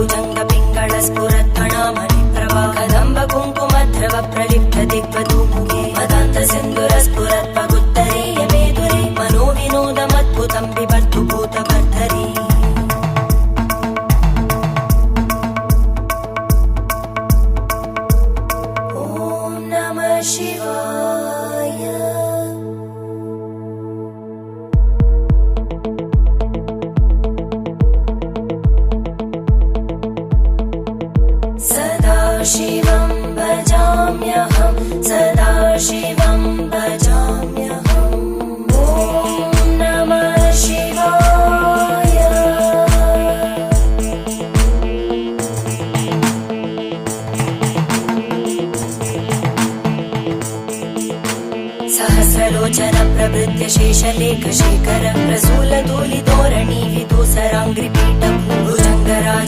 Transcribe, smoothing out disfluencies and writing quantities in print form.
भुजंग पिंगळ स्फुरत्फणामणि प्रभा कदंब कुंकुमद्रव प्रलिप्त दिग्वधूमुखे मदान्त सिन्धुर स्फुरत्पगुत्तरीय मेदुरे मनोविनोदमद्भुतं बिभर्तु भूतभर्धरी ॐ नमः शिवाय। सदाशिवं भजाम्यहं सदाशिवं भजाम्यहम् ॐ नमः शिवाय। सहस्रलोचन प्रभृत्य शेषलेख शेखर प्रसूल धूलिधोरणि विदूसराङ्घ्रिपीठं भुजङ्गराज